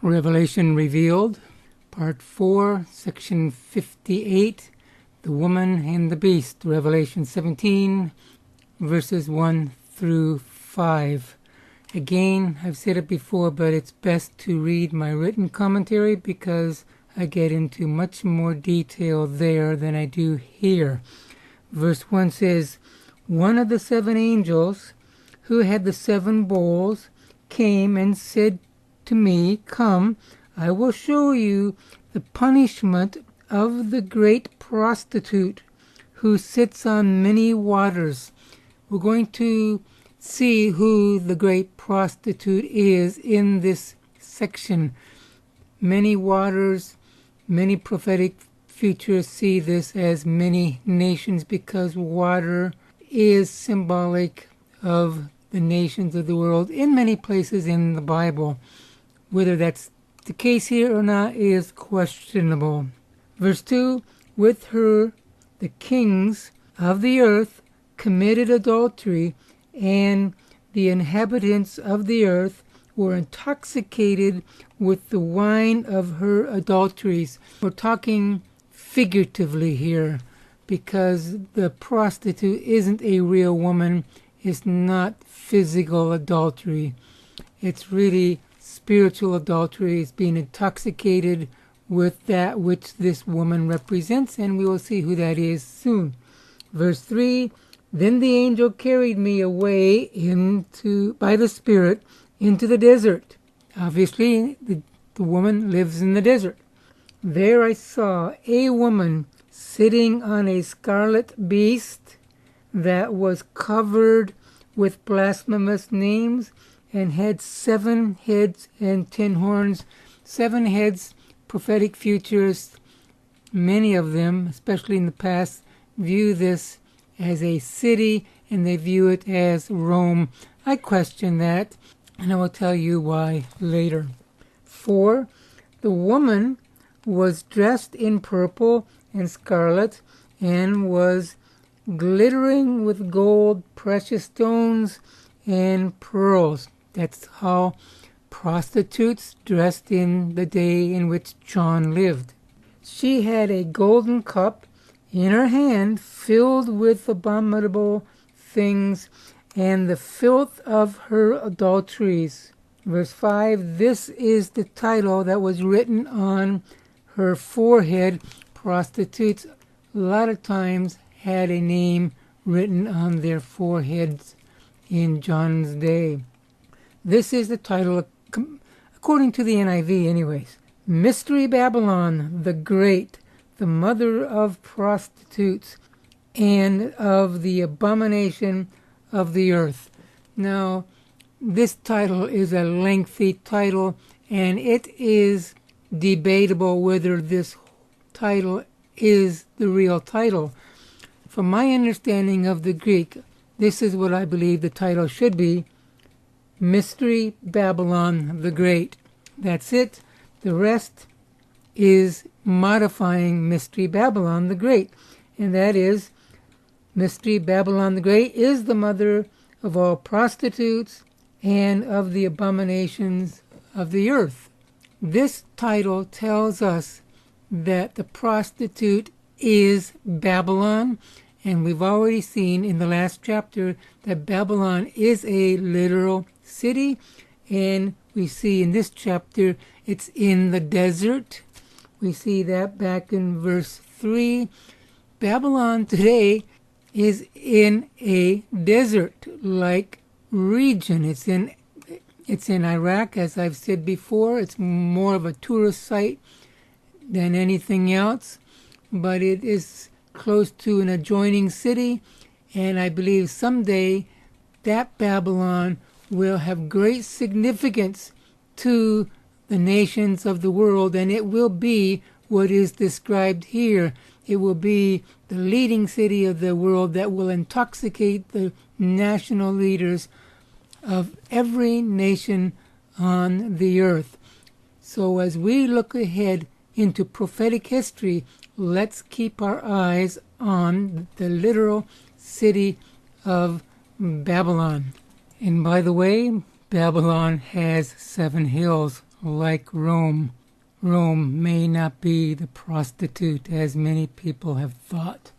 Revelation Revealed, Part 4, Section 58, The Woman and the Beast, Revelation 17, verses 1 through 5. Again, I've said it before, but it's best to read my written commentary because I get into much more detail there than I do here. Verse 1 says, "One of the 7 angels who had the 7 bowls came and said to me, 'Come, I will show you the punishment of the great prostitute who sits on many waters.'" We're going to see who the great prostitute is in this section. Many waters, many prophetic futures see this as many nations because water is symbolic of the nations of the world in many places in the Bible. Whether that's the case here or not is questionable. Verse 2, "With her the kings of the earth committed adultery, and the inhabitants of the earth were intoxicated with the wine of her adulteries." We're talking figuratively here because the prostitute isn't a real woman. It's not physical adultery. It's really spiritual adultery. It's being intoxicated with that which this woman represents, and we will see who that is soon. Verse 3, "Then the angel carried me away by the Spirit into the desert." Obviously, the woman lives in the desert. "There I saw a woman sitting on a scarlet beast that was covered with blasphemous names and had 7 heads and 10 horns. 7 heads, prophetic futurists, many of them, especially in the past, view this as a city, and they view it as Rome. I question that, and I will tell you why later. 4, "The woman was dressed in purple and scarlet and was glittering with gold, precious stones, and pearls." That's how prostitutes dressed in the day in which John lived. "She had a golden cup in her hand filled with abominable things and the filth of her adulteries." Verse 5, "This is the title that was written on her forehead." Prostitutes a lot of times had a name written on their foreheads in John's day. This is the title, according to the NIV anyways. "Mystery Babylon the Great, the mother of prostitutes and of the abomination of the earth." Now, this title is a lengthy title, and it is debatable whether this title is the real title. From my understanding of the Greek, this is what I believe the title should be: Mystery Babylon the Great. That's it. The rest is modifying Mystery Babylon the Great. And that is, Mystery Babylon the Great is the mother of all prostitutes and of the abominations of the earth. This title tells us that the prostitute is Babylon, and we've already seen in the last chapter that Babylon is a literal city, and we see in this chapter it's in the desert. We see that back in verse 3. Babylon today is in a desert-like region. It's in Iraq, as I've said before. It's more of a tourist site than anything else, but it is close to an adjoining city, and I believe someday that Babylon will have great significance to the nations of the world, and it will be what is described here. It will be the leading city of the world that will intoxicate the national leaders of every nation on the earth. So as we look ahead into prophetic history, let's keep our eyes on the literal city of Babylon. And by the way, Babylon has 7 hills like Rome. Rome may not be the prostitute as many people have thought.